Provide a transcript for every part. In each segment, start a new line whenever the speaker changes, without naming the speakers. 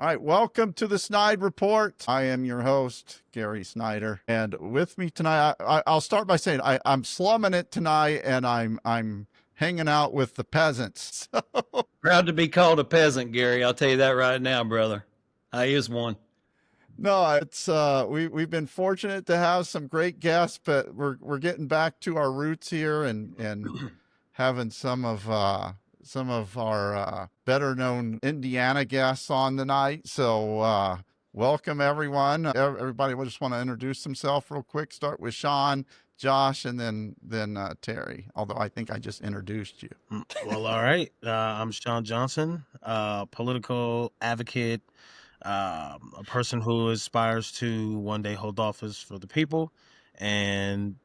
All right, welcome to the SnydeReport. I am your host, Gary Snyder, and with me tonight, I'll start by saying I'm slumming it tonight, and I'm hanging out with the peasants.
Proud to be called a peasant, Gary. I'll tell you that right now, brother. I is one.
No, it's we've been fortunate to have some great guests, but we're getting back to our roots here and having some of our better known Indiana guests on tonight. So welcome everyone. Everybody will just want to introduce themselves real quick. Start with Sean, Josh, and then Terry. Although I think I just introduced you.
Well, all right. I'm Sean Johnson, political advocate, a person who aspires to one day hold office for the people, and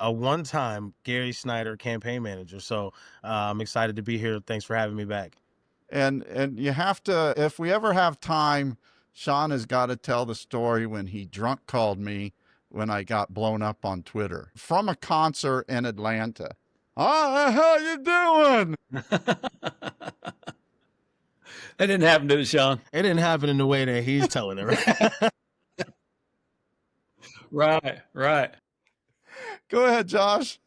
a one-time Gary Snyder campaign manager. So I'm excited to be here. Thanks for having me back.
And you have to, if we ever have time, Sean has got to tell the story when he drunk called me when I got blown up on Twitter from a concert in Atlanta. Oh, how you doing?
That didn't happen to Sean.
It didn't happen in the way that he's telling it.
Right.
Go ahead, Josh.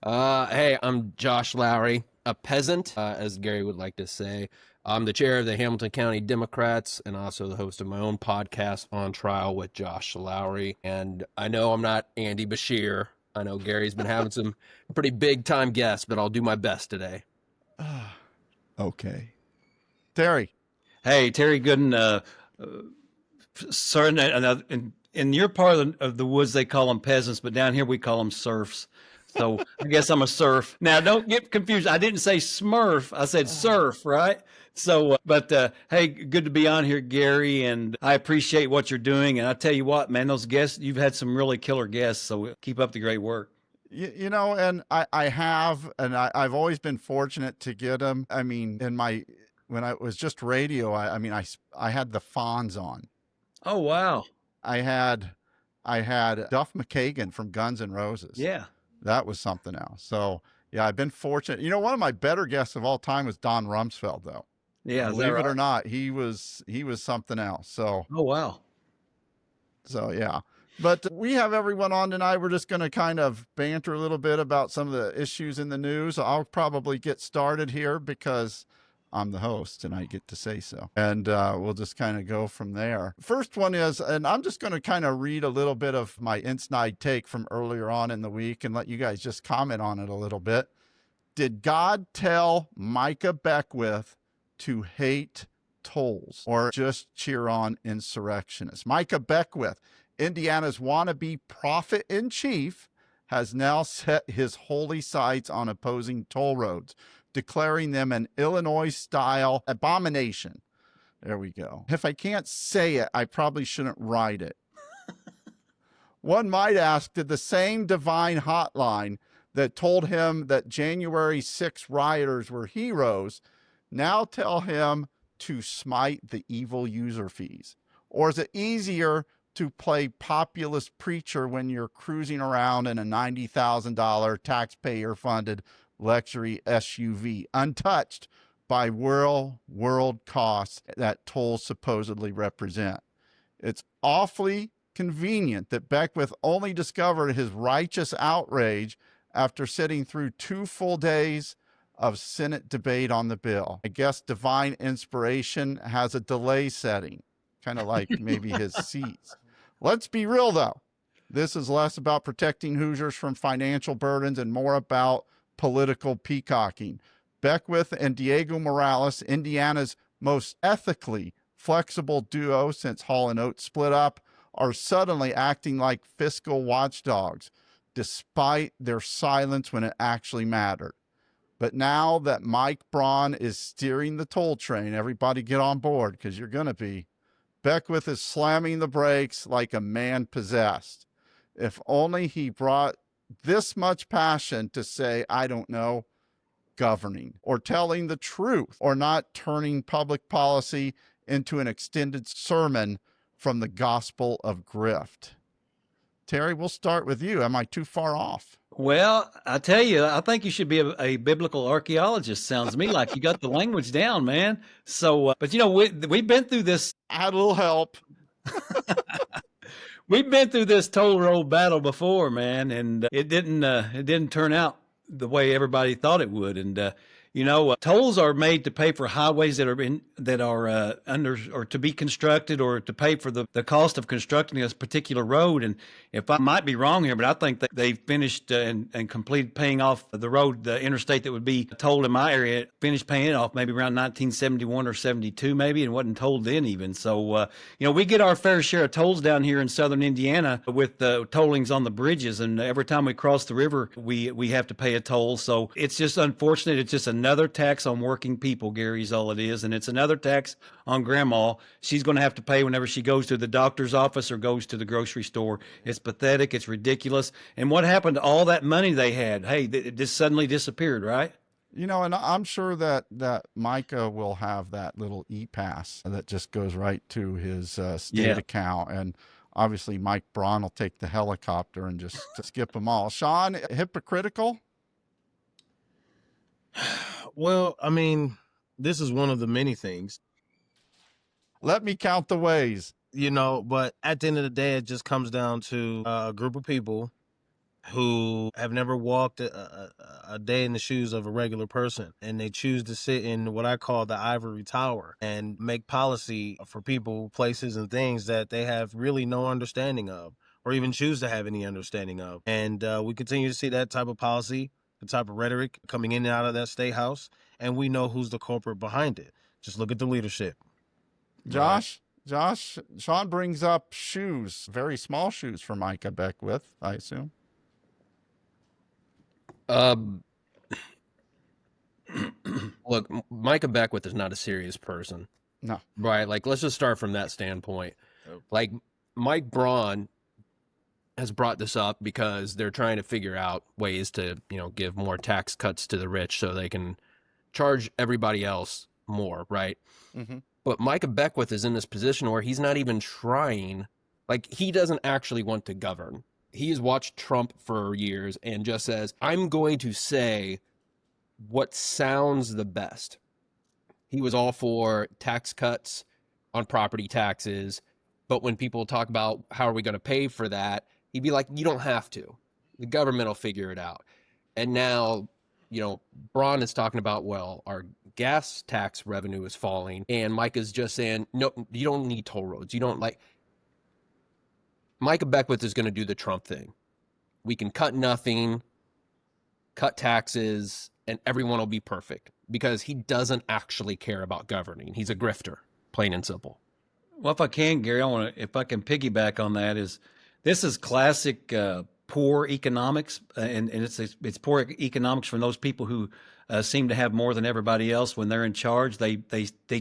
Hey, I'm Josh Lowry, a peasant, as Gary would like to say. I'm the chair of the Hamilton County Democrats and also the host of my own podcast, On Trial with Josh Lowry. And I know I'm not Andy Bashir. I know Gary's been having some pretty big time guests, but I'll do my best today.
Okay. Terry.
Hey, Terry Goodin. Sorry, in your part of the woods, they call them peasants, but down here we call them serfs. So I guess I'm a serf. Now, don't get confused. I didn't say Smurf. I said serf, right? So, hey, good to be on here, Gary, and I appreciate what you're doing. And I tell you what, man, those guests, you've had some really killer guests, so keep up the great work.
You know, and I've always been fortunate to get them. I mean, when I was just radio, I had the Fonz on.
Oh, wow.
I had Duff McKagan from Guns N' Roses.
Yeah.
That was something else. So yeah, I've been fortunate. You know, one of my better guests of all time was Don Rumsfeld, though.
Yeah.
Believe it or not, he was something else. So.
Oh, wow.
So yeah. But we have everyone on tonight. We're just going to kind of banter a little bit about some of the issues in the news. I'll probably get started here because I'm the host and I get to say so. And we'll just kind of go from there. First one is, and I'm just going to kind of read a little bit of my inside take from earlier on in the week and let you guys just comment on it a little bit. Did God tell Micah Beckwith to hate tolls or just cheer on insurrectionists? Micah Beckwith, Indiana's wannabe prophet-in-chief, has now set his holy sights on opposing toll roads, declaring them an Illinois-style abomination. There we go. If I can't say it, I probably shouldn't write it. One might ask, did the same divine hotline that told him that January 6 rioters were heroes now tell him to smite the evil user fees? Or is it easier to play populist preacher when you're cruising around in a $90,000 taxpayer-funded luxury SUV, untouched by real world costs that tolls supposedly represent? It's awfully convenient that Beckwith only discovered his righteous outrage after sitting through 2 full days of Senate debate on the bill. I guess divine inspiration has a delay setting, kind of like maybe his seats. Let's be real, though. This is less about protecting Hoosiers from financial burdens and more about political peacocking. Beckwith and Diego Morales, Indiana's most ethically flexible duo since Hall and Oates split up, are suddenly acting like fiscal watchdogs, despite their silence when it actually mattered. But now that Mike Braun is steering the toll train, everybody get on board, because you're going to be, Beckwith is slamming the brakes like a man possessed. If only he brought this much passion to say, I don't know, governing, or telling the truth, or not turning public policy into an extended sermon from the gospel of grift. Terry, we'll start with you. Am I too far off?
Well, I tell you, I think you should be a biblical archaeologist. Sounds to me like you got the language down, man. So, but we've been through this.
I had a little help.
We've been through this toll road battle before, man, and it didn't turn out the way everybody thought it would. And tolls are made to pay for highways that are under or to be constructed, or to pay for the cost of constructing a particular road. And if I might be wrong here, but I think that they finished and completed paying off the road, the interstate that would be tolled in my area, finished paying it off maybe around 1971 or 72 maybe, and wasn't tolled then even. So, we get our fair share of tolls down here in southern Indiana with the tollings on the bridges. And every time we cross the river, we have to pay a toll. So it's just unfortunate. It's just another tax on working people, Gary, is all it is. And it's another tax on grandma. She's going to have to pay whenever she goes to the doctor's office or goes to the grocery store. It's pathetic. It's ridiculous. And what happened to all that money they had? Hey, it just suddenly disappeared, right?
And I'm sure that Micah will have that little e-pass that just goes right to his state account. And obviously Mike Braun will take the helicopter and just to skip them all. Sean, hypocritical?
Well, I mean, this is one of the many things.
Let me count the ways.
But at the end of the day, it just comes down to a group of people who have never walked a day in the shoes of a regular person, and they choose to sit in what I call the ivory tower and make policy for people, places, and things that they have really no understanding of, or even choose to have any understanding of. And we continue to see that type of policy, the type of rhetoric coming in and out of that state house, and we know who's the culprit behind it. Just look at the leadership.
Josh, Sean brings up shoes, very small shoes for Micah Beckwith, I assume.
Look, Micah Beckwith is not a serious person.
No.
Right? Like, let's just start from that standpoint. Like, Mike Braun has brought this up because they're trying to figure out ways to, give more tax cuts to the rich so they can charge everybody else more, right?
Mm-hmm.
But Micah Beckwith is in this position where he's not even trying. Like, he doesn't actually want to govern. He has watched Trump for years and just says, I'm going to say what sounds the best. He was all for tax cuts on property taxes. But when people talk about how are we going to pay for that, he'd be like, you don't have to. The government will figure it out. And now, Braun is talking about, well, our gas tax revenue is falling. And Micah's just saying, no, you don't need toll roads. You don't like. Micah Beckwith is going to do the Trump thing. We can cut nothing, cut taxes, and everyone will be perfect because he doesn't actually care about governing. He's a grifter, plain and simple.
Well, if I can, Gary, if I can piggyback on that, this is classic poor economics, and it's poor economics from those people who seem to have more than everybody else when they're in charge. They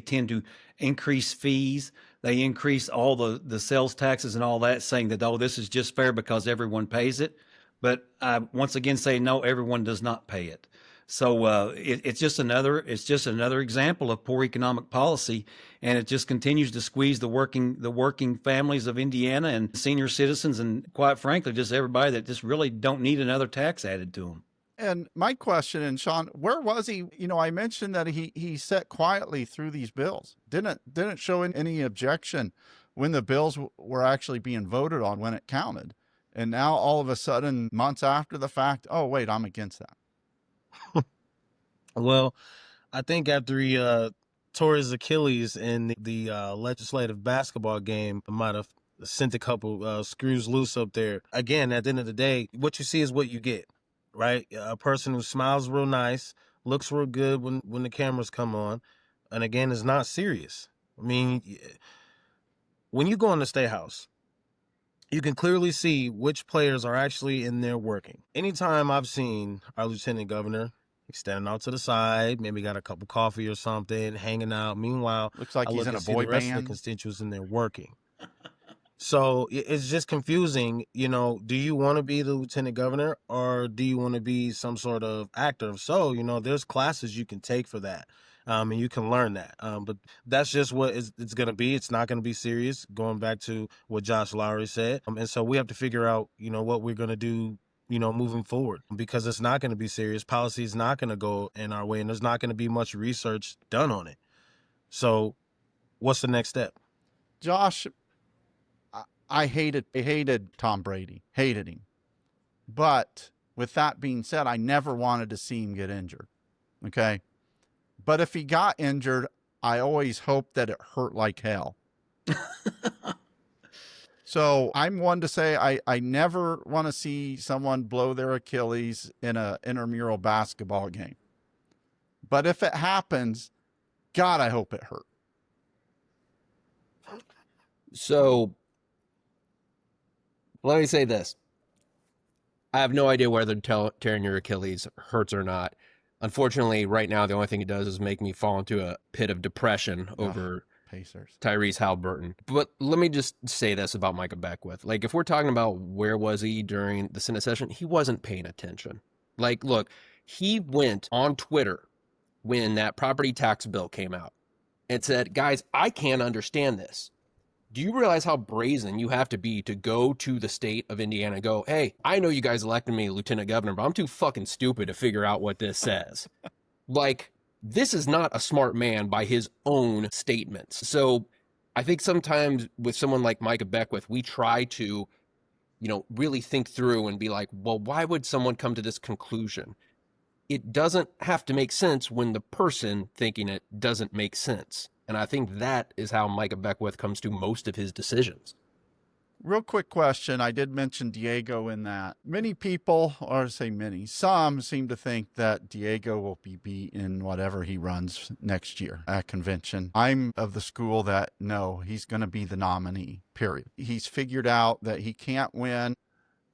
tend to increase fees. They increase all the sales taxes and all that, saying that, oh, this is just fair because everyone pays it. But I once again say, no, everyone does not pay it. So it's just another example of poor economic policy, and it just continues to squeeze the working families of Indiana and senior citizens, and quite frankly, just everybody that just really don't need another tax added to them.
And my question, and Sean, where was he? I mentioned that he sat quietly through these bills, didn't show any objection when the bills were actually being voted on when it counted, and now all of a sudden, months after the fact, oh wait, I'm against that.
Well, I think after he tore his Achilles in the legislative basketball game, I might have sent a couple screws loose up there. Again, at the end of the day, what you see is what you get, right? A person who smiles real nice, looks real good when the cameras come on, and again, is not serious. I mean, when you go in the State House, you can clearly see which players are actually in there working. Anytime I've seen our lieutenant governor, he's standing out to the side, maybe got a cup of coffee or something, hanging out. Meanwhile,
looks like he's in a boy
the rest of the
band.
constituents in there working. So it's just confusing. Do you want to be the lieutenant governor or do you want to be some sort of actor? So, there's classes you can take for that. and you can learn that. But that's just what it's going to be. It's not going to be serious, going back to what Josh Lowry said. And so we have to figure out, what we're going to do, moving forward, because it's not going to be serious. Policy is not going to go in our way, and there's not going to be much research done on it. So what's the next step?
Josh, I hated Tom Brady, hated him. But with that being said, I never wanted to see him get injured. Okay. But if he got injured, I always hoped that it hurt like hell. So I'm one to say I never want to see someone blow their Achilles in an intramural basketball game. But if it happens, God, I hope it hurt.
So let me say this. I have no idea whether tearing your Achilles hurts or not. Unfortunately, right now, the only thing it does is make me fall into a pit of depression over
Pacers.
Tyrese Halliburton. But let me just say this about Micah Beckwith. Like, if we're talking about where was he during the Senate session, he wasn't paying attention. Like, look, he went on Twitter when that property tax bill came out and said, guys, I can't understand this. Do you realize how brazen you have to be to go to the state of Indiana and go, hey, I know you guys elected me lieutenant governor, but I'm too fucking stupid to figure out what this says. Like, this is not a smart man by his own statements. So I think sometimes with someone like Micah Beckwith, we try to, really think through and be like, well, why would someone come to this conclusion? It doesn't have to make sense when the person thinking it doesn't make sense. And I think that is how Micah Beckwith comes to most of his decisions.
Real quick question. I did mention Diego in that. Many people, or say many, some seem to think that Diego will be beat in whatever he runs next year at convention. I'm of the school that no, he's going to be the nominee, period. He's figured out that he can't win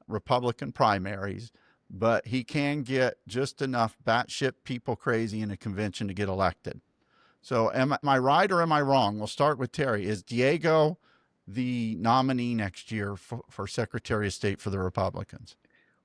Republican primaries, but he can get just enough batshit people crazy in a convention to get elected. So am I right or am I wrong? We'll start with Terry. Is Diego the nominee next year for Secretary of State for the Republicans?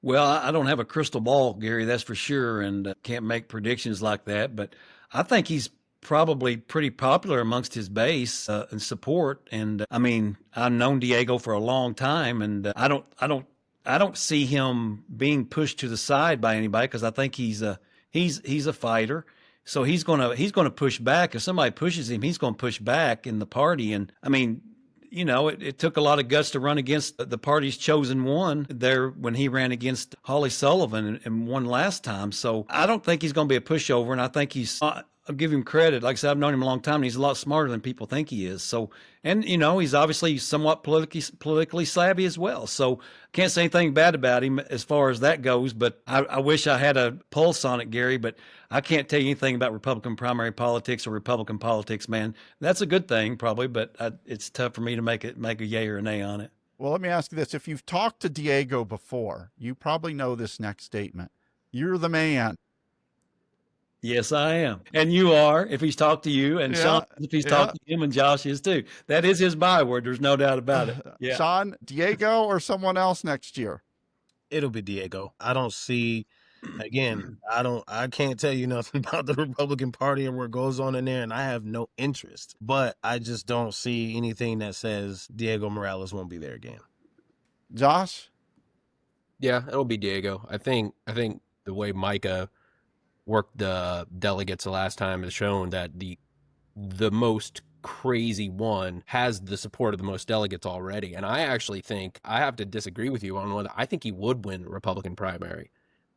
Well, I don't have a crystal ball, Gary, that's for sure, and can't make predictions like that. But I think he's probably pretty popular amongst his base and support. And I mean, I've known Diego for a long time, and I don't see him being pushed to the side by anybody, because I think he's a fighter. So he's gonna push back. If somebody pushes him, he's gonna push back in the party. And I mean, it took a lot of guts to run against the party's chosen one there when he ran against Holly Sullivan and won last time. So I don't think he's gonna be a pushover, and I think I'll give him credit. Like I said, I've known him a long time, and he's a lot smarter than people think he is. So, and he's obviously somewhat politically savvy as well. So, can't say anything bad about him as far as that goes. But I wish I had a pulse on it, Gary. But I can't tell you anything about Republican primary politics or Republican politics, man. That's a good thing, probably, but it's tough for me to make a yay or a nay on it.
Well, let me ask you this: if you've talked to Diego before, you probably know this next statement. You're the man.
Yes, I am. And you are, if he's talked to you, and Sean, if he's talked to him, and Josh is too. That is his byword. There's no doubt about it. Yeah.
Sean, Diego or someone else next year?
It'll be Diego. I don't see, again, I can't tell you nothing about the Republican Party and what goes on in there, and I have no interest. But I just don't see anything that says Diego Morales won't be there again.
Josh?
Yeah, it'll be Diego. I think the way Micah worked the delegates the last time has shown that the most crazy one has the support of the most delegates already. And I actually think I have to disagree with you on whether I think he would win Republican primary,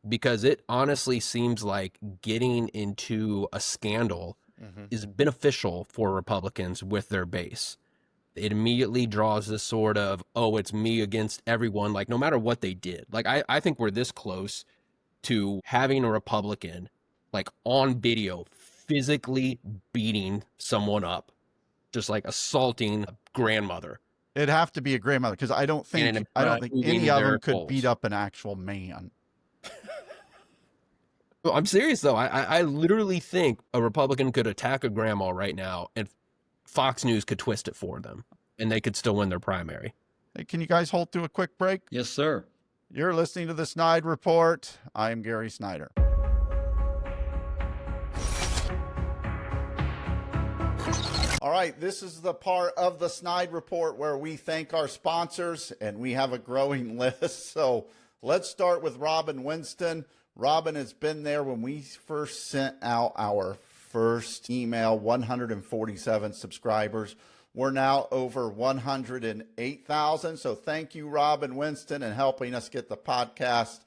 because it honestly seems like getting into a scandal is beneficial for Republicans with their base. It immediately draws this sort of, oh, it's me against everyone, like no matter what they did. Like I think we're this close to having a Republican like on video physically beating someone up, just like assaulting a grandmother.
It'd have to be a grandmother, because I don't think any of them could beat up an actual man.
Well, I'm serious though. I literally think a Republican could attack a grandma right now, and Fox News could twist it for them, and they could still win their primary.
Hey, can you guys hold through a quick break?
Yes, sir.
You're listening to the Snide Report. I am Gary Snyder. All right, this is the part of the Snide Report where we thank our sponsors, and we have a growing list. So let's start with Robin Winston. Robin has been there when we first sent out our first email, 147 subscribers. We're now over 108,000. So thank you, Robin Winston, and helping us get the podcast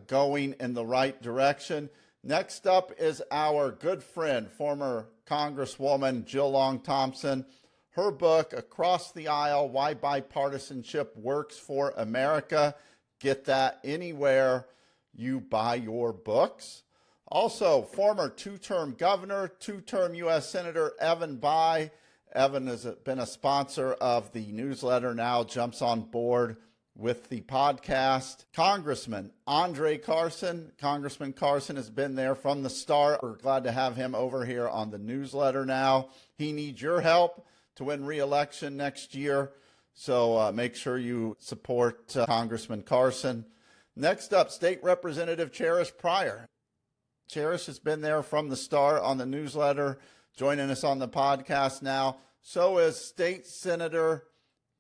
going in the right direction. Next up is our good friend, former Congresswoman Jill Long Thompson. Her book, Across the Aisle, Why Bipartisanship Works for America. Get that anywhere you buy your books. Also, former two-term governor, two-term U.S. Senator Evan Bayh. Evan has been a sponsor of the newsletter, now jumps on board with the podcast. Congressman Andre Carson. Congressman Carson has been there from the start. We're glad to have him over here on the newsletter now. He needs your help to win re-election next year, so make sure you support Congressman Carson. Next up, State Representative Cherish Pryor. Cherish has been there from the start on the newsletter, joining us on the podcast now. So is State Senator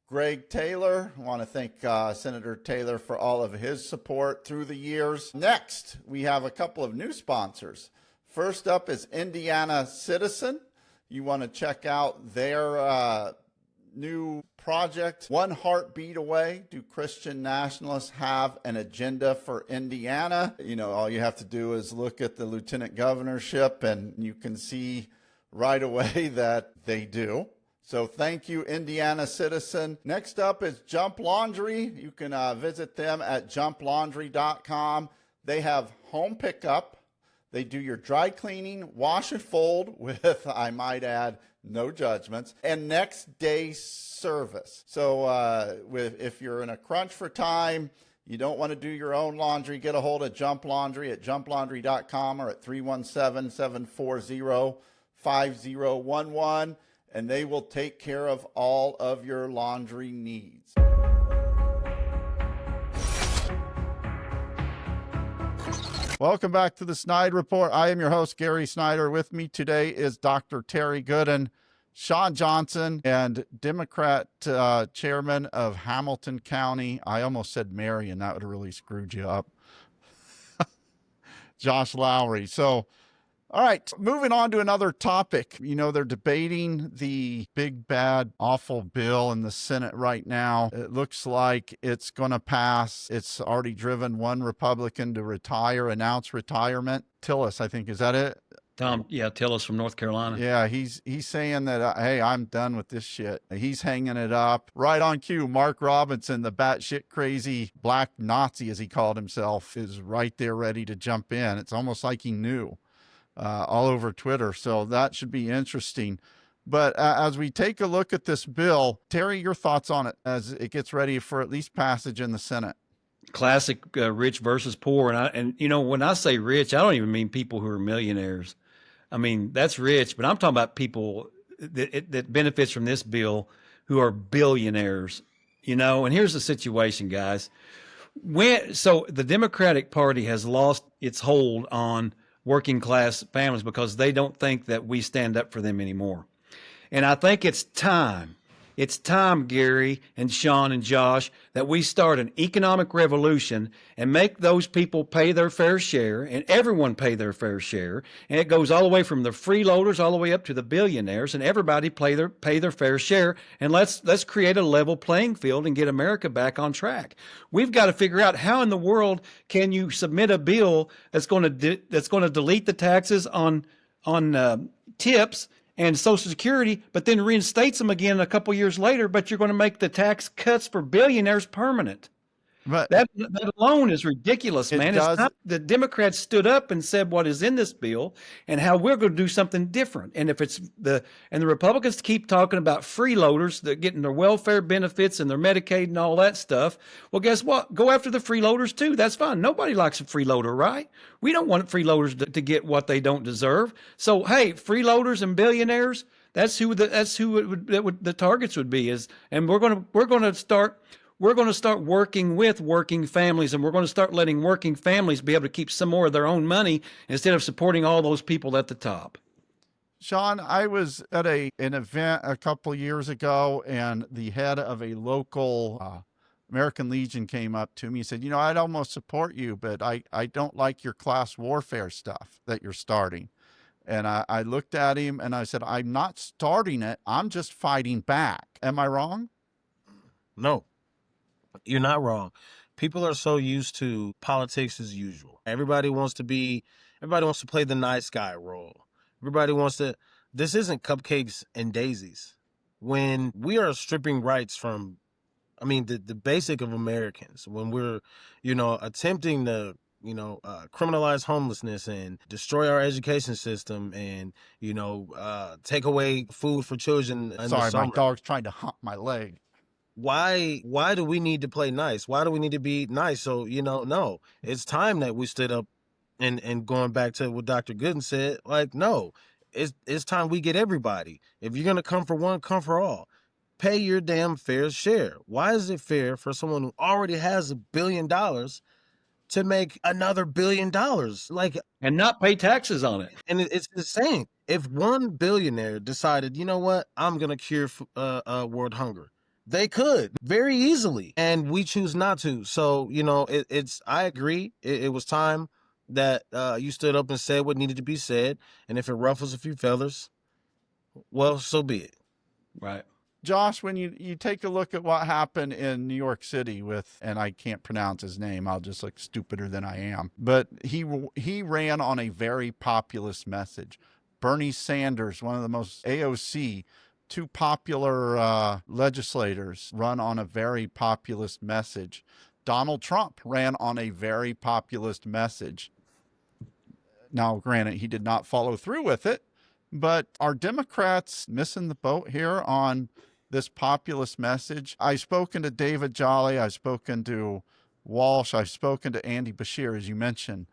Greg Taylor. I want to thank Senator Taylor for all of his support through the years. Next, we have a couple of new sponsors. First up is Indiana Citizen. You want to check out their new project, One Heartbeat Away. Do Christian nationalists have an agenda for Indiana? You know, all you have to do is look at the lieutenant governorship and you can see right away that they do. So thank you, Indiana Citizen. Next up is Jump Laundry. You can visit them at jumplaundry.com. They have home pickup. They do your dry cleaning, wash and fold with, I might add, no judgments, and next day service. So if you're in a crunch for time, you don't want to do your own laundry, get a hold of Jump Laundry at jumplaundry.com or at 317-740-5011. And they will take care of all of your laundry needs. Welcome back to the Snide Report. I am your host, Gary Snyder. With me today is Dr. Terry Goodin, Shawn Johnson, and Democrat chairman of Hamilton County. I almost said Marion. That would have really screwed you up. Josh Lowry. So, all right, moving on to another topic. You know, they're debating the big, bad, awful bill in the Senate right now. It looks like it's going to pass. It's already driven one Republican to announce retirement. Tillis, I think, is that it?
Tillis from North Carolina.
Yeah, he's saying that, hey, I'm done with this shit. He's hanging it up. Right on cue, Mark Robinson, the batshit crazy black Nazi, as he called himself, is right there ready to jump in. It's almost like he knew. All over Twitter. So that should be interesting. But as we take a look at this bill, Terry, your thoughts on it as it gets ready for at least passage in the Senate?
Classic rich versus poor. And you know, when I say rich, I don't even mean people who are millionaires. I mean, that's rich, but I'm talking about people that benefits from this bill who are billionaires, you know. And here's the situation, guys. So the Democratic Party has lost its hold on working class families because they don't think that we stand up for them anymore. And I think it's time, Gary and Shawn and Josh, that we start an economic revolution and make those people pay their fair share and everyone pay their fair share. And it goes all the way from the freeloaders all the way up to the billionaires, and everybody pay their fair share. And let's create a level playing field and get America back on track. We've got to figure out how in the world can you submit a bill that's going to delete the taxes on tips and Social Security, but then reinstates them again a couple years later, but you're going to make the tax cuts for billionaires permanent. But that alone is ridiculous, man. It's time the Democrats stood up and said what is in this bill and how we're going to do something different. And if it's the Republicans keep talking about freeloaders that getting their welfare benefits and their Medicaid and all that stuff, well, guess what? Go after the freeloaders too. That's fine. Nobody likes a freeloader, right? We don't want freeloaders to get what they don't deserve. So, hey, freeloaders and billionaires, that's who the targets would be. And we're going to start working with working families, and we're going to start letting working families be able to keep some more of their own money instead of supporting all those people at the top.
Sean, I was at an event a couple years ago, and the head of a local American Legion came up to me and said, I'd almost support you, but I don't like your class warfare stuff that you're starting. And I looked at him and I said, I'm not starting it. I'm just fighting back. Am I wrong?
No, you're not wrong. People are so used to politics as usual. Everybody wants to play the nice guy role. This isn't cupcakes and daisies. When we are stripping rights from, the basic of Americans, when we're, attempting to, criminalize homelessness and destroy our education system and, take away food for children.
Sorry, my dog's trying to hump my leg.
Why do we need to play nice? Why do we need to be nice? So, no, it's time that we stood up and going back to what Dr. Goodin said, no, it's time we get everybody. If you're going to come for one, come for all. Pay your damn fair share. Why is it fair for someone who already has $1 billion to make another $1 billion?
And not pay taxes on it.
And it's the same. If one billionaire decided, you know what, I'm going to cure world hunger, they could very easily, and we choose not to. So, I agree. It was time that you stood up and said what needed to be said. And if it ruffles a few feathers, well, so be it.
Right.
Josh, when you take a look at what happened in New York City with, and I can't pronounce his name, I'll just look stupider than I am, but he ran on a very populist message. Bernie Sanders, one of the most AOC, two popular legislators, run on a very populist message. Donald Trump ran on a very populist message. Now, granted, he did not follow through with it, but are Democrats missing the boat here on this populist message? I've spoken to David Jolly, I've spoken to Walsh, I've spoken to Andy Bashir, as you mentioned,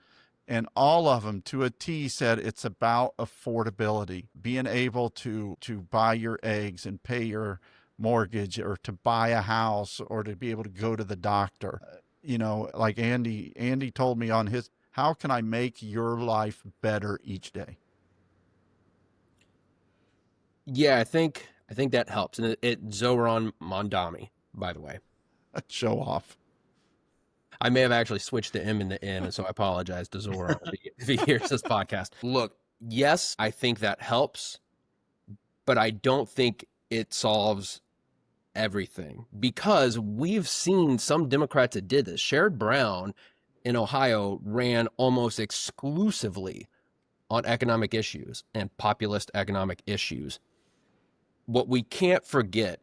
and all of them to a T said it's about affordability, being able to buy your eggs and pay your mortgage, or to buy a house, or to be able to go to the doctor. Like Andy told me on his, how can I make your life better each day?
Yeah, I think that helps. And it's Zoran Mondami, by the way.
Show off.
I may have actually switched the M and the N, and so I apologize to Zoran if he hears this podcast. Look, yes, I think that helps, but I don't think it solves everything, because we've seen some Democrats that did this. Sherrod Brown in Ohio ran almost exclusively on economic issues and populist economic issues. What we can't forget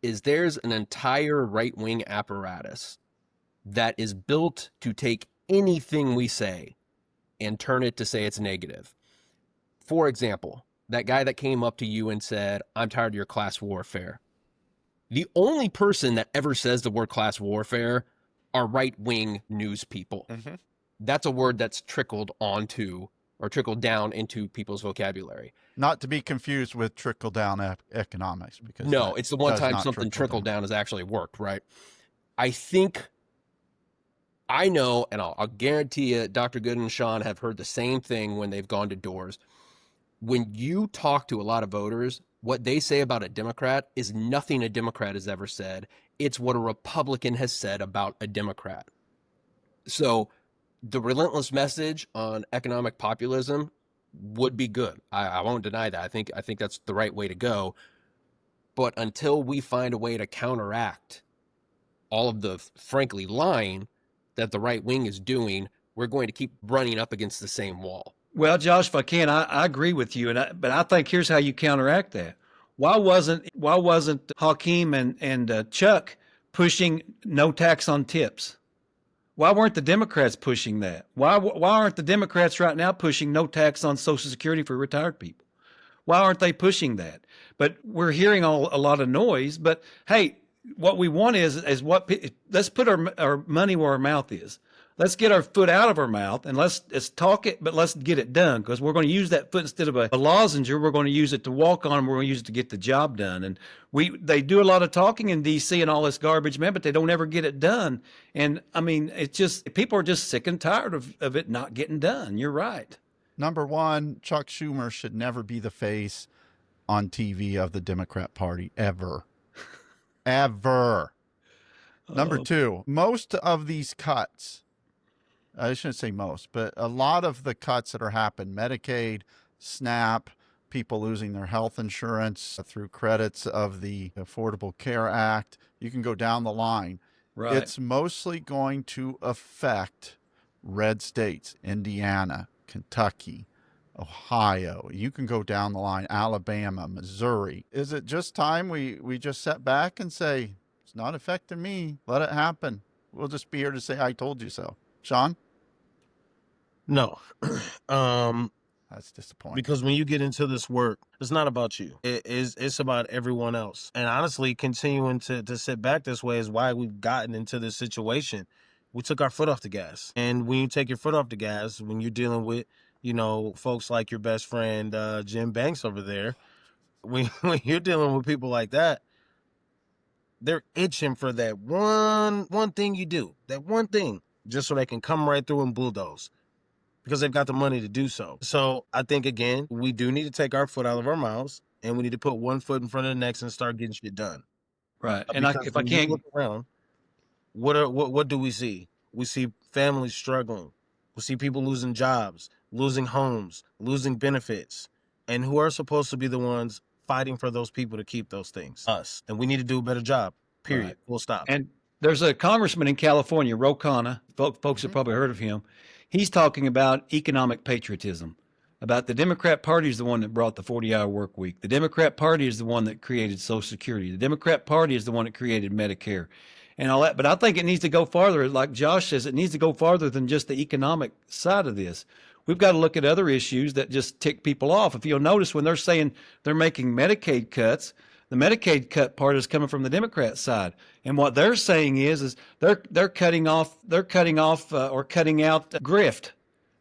is there's an entire right-wing apparatus that is built to take anything we say and turn it to say it's negative. For example, that guy that came up to you and said, I'm tired of your class warfare. The only person that ever says the word class warfare are right-wing news people. Mm-hmm. That's a word that's trickled down into people's vocabulary.
Not to be confused with trickle-down economics. Because
no, it's the one time something trickled down has actually worked, right? I know, and I'll guarantee you, Dr. Goodin and Sean have heard the same thing when they've gone to doors. When you talk to a lot of voters, what they say about a Democrat is nothing a Democrat has ever said. It's what a Republican has said about a Democrat. So the relentless message on economic populism would be good. I won't deny that. I think that's the right way to go. But until we find a way to counteract all of the, frankly, lying that the right wing is doing, we're going to keep running up against the same wall.
Well, Josh, if I can, I agree with you, but I think here's how you counteract that. Why wasn't Hakeem and Chuck pushing no tax on tips? Why weren't the Democrats pushing that? Why aren't the Democrats right now pushing no tax on Social Security for retired people? Why aren't they pushing that? But we're hearing a lot of noise. But hey, what we want is let's put our money where our mouth is. Let's get our foot out of our mouth and let's talk it, but let's get it done, because we're going to use that foot instead of a lozenge. We're going to use it to walk on, and we're going to use it to get the job done. And they do a lot of talking in D.C. and all this garbage, man, but they don't ever get it done. And I mean, it's just, people are just sick and tired of it not getting done. You're right.
Number one, Chuck Schumer should never be the face on TV of the Democrat Party, ever. Ever. Number two, most of these cuts, I shouldn't say most, but a lot of the cuts that are happening, Medicaid, SNAP, people losing their health insurance through credits of the Affordable Care Act, you can go down the line.
Right.
It's mostly going to affect red states, Indiana, Kentucky, Ohio. You can go down the line, Alabama, Missouri. Is it just time we just sit back and say, it's not affecting me, let it happen? We'll just be here to say, I told you so. Sean?
No.
That's disappointing.
Because when you get into this work, it's not about you. It's about everyone else. And honestly, continuing to sit back this way is why we've gotten into this situation. We took our foot off the gas. And when you take your foot off the gas, when you're dealing with, folks like your best friend, Jim Banks over there, when you're dealing with people like that, they're itching for that one thing you do, that one thing, just so they can come right through and bulldoze, because they've got the money to do so. So I think, again, we do need to take our foot out of our mouths, and we need to put one foot in front of the next and start getting shit done.
Right. And
Because
if I
when you
can't,
look around, what do we see? We see families struggling. We see people losing jobs, losing homes, losing benefits. And who are supposed to be the ones fighting for those people to keep those things? Us. And we need to do a better job, period.
Right.
Full stop.
and there's a congressman in California, Ro Khanna, folks have probably heard of him. He's talking about economic patriotism, about the Democrat Party is the one that brought the 40-hour work week. The Democrat Party is the one that created Social Security. The Democrat Party is the one that created Medicare and all that. But I think it needs to go farther. Like Josh says, it needs to go farther than just the economic side of this. We've got to look at other issues that just tick people off. If you'll notice, when they're saying they're making Medicaid cuts, the Medicaid cut part is coming from the Democrat side, and what they're saying is they're cutting off or cutting out grift.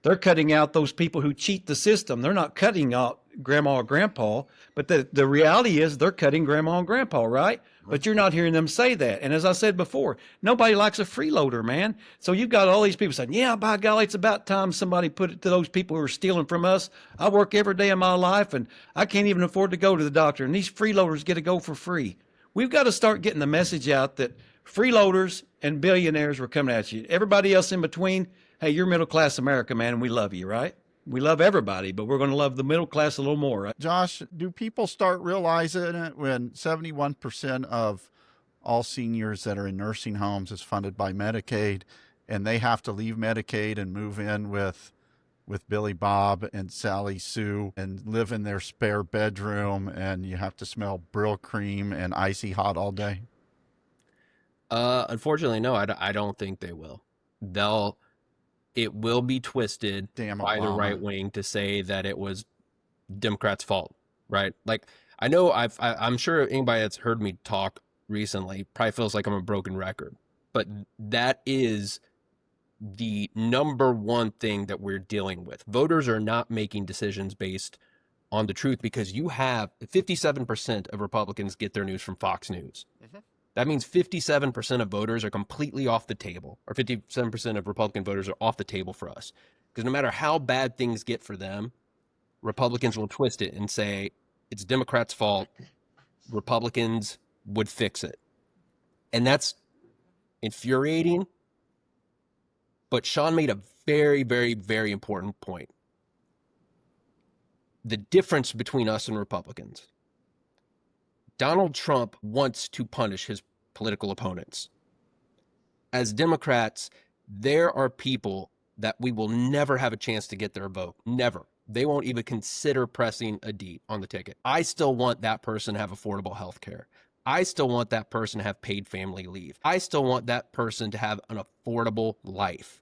They're cutting out those people who cheat the system. They're not cutting out grandma or grandpa, but the reality is they're cutting grandma and grandpa, right? But you're not hearing them say that. And as I said before, nobody likes a freeloader, man. So you've got all these people saying, yeah, by golly, it's about time somebody put it to those people who are stealing from us. I work every day of my life, and I can't even afford to go to the doctor, and these freeloaders get to go for free. We've got to start getting the message out that freeloaders and billionaires were coming at you. Everybody else in between, hey, you're middle-class America, man, and we love you, right? We love everybody, but we're going to love the middle class a little more, right?
Josh, do people start realizing it when 71% of all seniors that are in nursing homes is funded by Medicaid, and they have to leave Medicaid and move in with Billy Bob and Sally Sue and live in their spare bedroom, and you have to smell Brill cream and icy hot all day?
Unfortunately, no, I don't think they will. It will be twisted
Damn
by the
Obama.
right wing to say that it was Democrats' fault, right? Like, I know I'm sure anybody that's heard me talk recently probably feels like I'm a broken record, but that is the number one thing that we're dealing with. Voters are not making decisions based on the truth, because you have 57% of Republicans get their news from Fox News.
Mm-hmm.
That means 57% of voters are completely off the table, or 57% of Republican voters are off the table for us. Because no matter how bad things get for them, Republicans will twist it and say it's Democrats' fault. Republicans would fix it. And that's infuriating. But Sean made a very, very, very important point. The difference between us and Republicans. Donald Trump wants to punish his political opponents. As Democrats, there are people that we will never have a chance to get their vote. Never. They won't even consider pressing a D on the ticket. I still want that person to have affordable health care. I still want that person to have paid family leave. I still want that person to have an affordable life.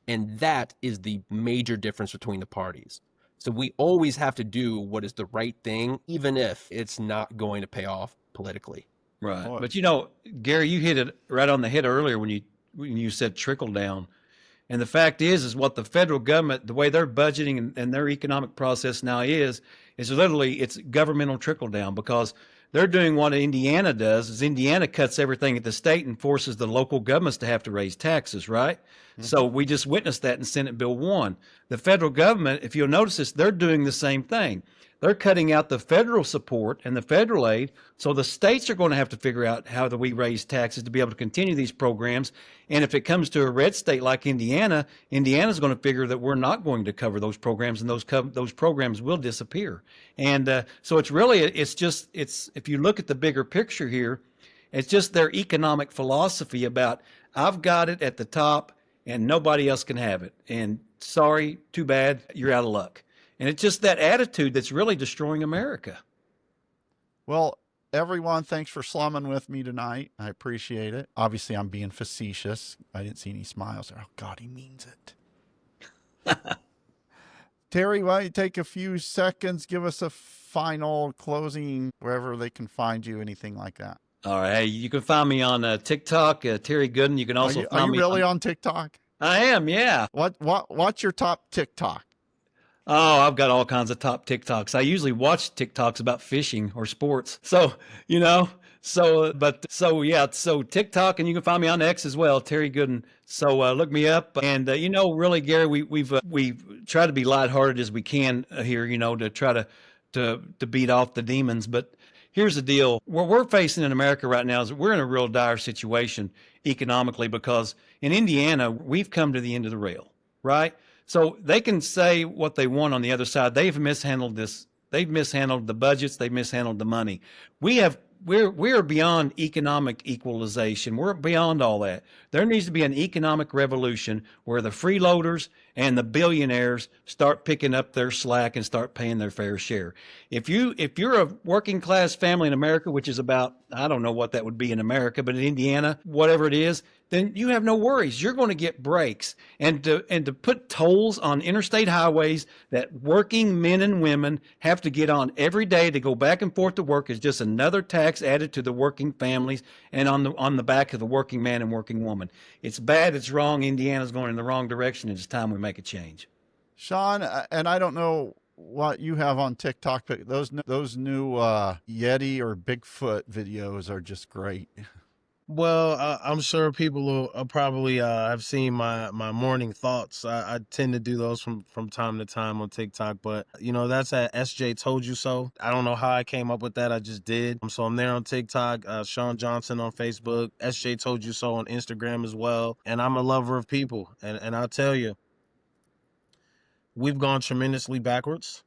And that is the major difference between the parties. So we always have to do what is the right thing, even if it's not going to pay off politically.
Right.
Boy.
But Gary, you hit it right on the head earlier when you said trickle down. And the fact is what the federal government, the way they're budgeting and their economic process now is literally it's governmental trickle down, because they're doing what Indiana does. Is Indiana cuts everything at the state and forces the local governments to have to raise taxes, right? So we just witnessed that in Senate Bill 1. The federal government, if you'll notice this, they're doing the same thing. They're cutting out the federal support and the federal aid. So the states are going to have to figure out how do we raise taxes to be able to continue these programs. And if it comes to a red state like Indiana, Indiana's going to figure that we're not going to cover those programs, and those programs will disappear. And so it's really, it's if you look at the bigger picture here, it's just their economic philosophy about I've got it at the top and nobody else can have it. And sorry, too bad, you're out of luck. And it's just that attitude that's really destroying America.
Well, everyone, thanks for slumming with me tonight. I appreciate it. Obviously, I'm being facetious. I didn't see any smiles there. Oh, God, he means it. Terry, why don't you take a few seconds, give us a final closing, wherever they can find you, anything like that.
All right. Hey, you can find me on TikTok, Terry Goodin. You can also
Are you really on TikTok?
I am, yeah.
What's your top TikTok?
Oh, I've got all kinds of top TikToks. I usually watch TikToks about fishing or sports. So, so TikTok, and you can find me on X as well, Terry Goodin. So look me up. And, really, Gary, we've tried to be lighthearted as we can here, to try to beat off the demons. But here's the deal. What we're facing in America right now is we're in a real dire situation economically, because in Indiana, we've come to the end of the rail, right? So they can say what they want on the other side. They've mishandled this. They've mishandled the budgets. They've mishandled the money. We're beyond economic equalization. We're beyond all that. There needs to be an economic revolution where the freeloaders and the billionaires start picking up their slack and start paying their fair share. If you're a working class family in America, which is about, I don't know what that would be in America, but in Indiana, whatever it is, then you have no worries. You're going to get breaks. And to put tolls on interstate highways that working men and women have to get on every day to go back and forth to work is just another tax added to the working families and on the back of the working man and working woman. It's bad. It's wrong. Indiana's going in the wrong direction. It's time we make a change.
Sean, and I don't know what you have on TikTok, but those new Yeti or Bigfoot videos are just great.
Well, I'm sure people will probably have seen my morning thoughts. I tend to do those from time to time on TikTok, but that's at SJ Told You So. I don't know how I came up with that. I just did. So I'm there on TikTok, Sean Johnson on Facebook, SJ Told You So on Instagram as well. And I'm a lover of people. And I'll tell you, we've gone tremendously backwards.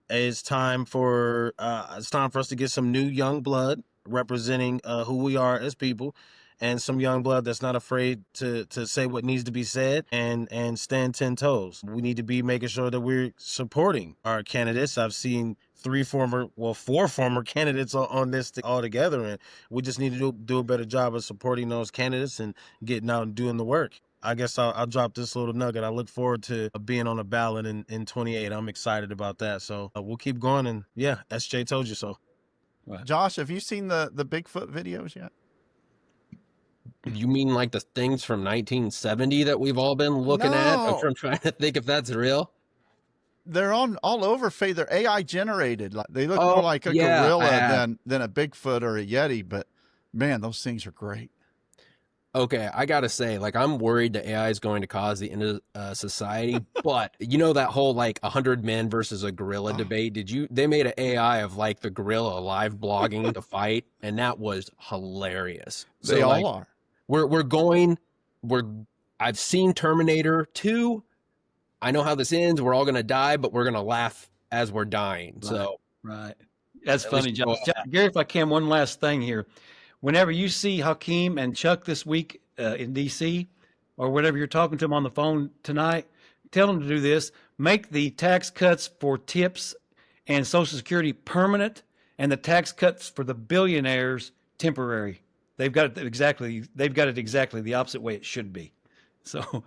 It's time for us to get some new young blood representing who we are as people, and some young blood that's not afraid to say what needs to be said and stand 10 toes. We need to be making sure that we're supporting our candidates. I've seen 4 former candidates on this all together, and we just need to do a better job of supporting those candidates and getting out and doing the work. I guess I'll drop this little nugget. I look forward to being on a ballot in 28. I'm excited about that. So we'll keep going, and yeah, SJ Told You So.
Right. Josh, have you seen the Bigfoot videos yet?
You mean like the things from 1970 that we've all been looking at? I'm trying to think if that's real.
They're all over Facebook. They're AI generated. They look more like a gorilla than a Bigfoot or a Yeti, but man, those things are great.
Okay, I gotta say, I'm worried that AI is going to cause the end of society, but that whole 100 men versus a gorilla debate. They made an AI of the gorilla live blogging the fight, and that was hilarious.
They all are.
I've seen Terminator 2. I know how this ends. We're all gonna die, but we're gonna laugh as we're dying.
Right. That's funny, John. Gary, if I can, one last thing here. Whenever you see Hakeem and Chuck this week in D.C., or whenever you're talking to them on the phone tonight, tell them to do this. Make the tax cuts for tips and Social Security permanent, and the tax cuts for the billionaires temporary. They've got it exactly the opposite way it should be. So,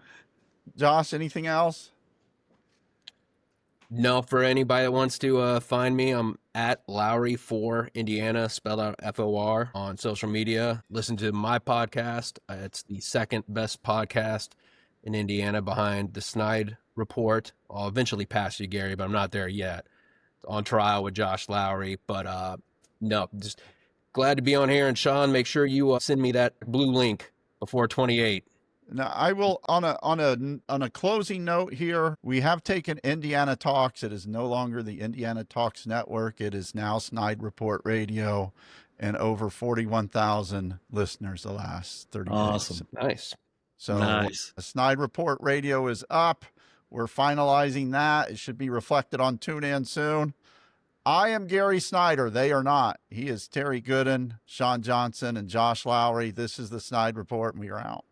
Josh, anything else?
No, for anybody that wants to find me, I'm at Lowry4 Indiana, spelled out FOR, on social media. Listen to my podcast. It's the second best podcast in Indiana behind the SnydeReport. I'll eventually pass you, Gary, but I'm not there yet. It's On Trial with Josh Lowry. But no, just glad to be on here. And Sean, make sure you send me that blue link before 28.
Now, I will on a closing note here. We have taken Indiana Talks. It is no longer the Indiana Talks Network. It is now SnydeReport Radio, and over 41,000 listeners the last 30 days.
Awesome.
Nice.
So
Nice.
SnydeReport Radio is up. We're finalizing that. It should be reflected on TuneIn soon. I am Gary Snyder. They are not. He is Terry Goodin, Sean Johnson, and Josh Lowry. This is the SnydeReport, and we are out.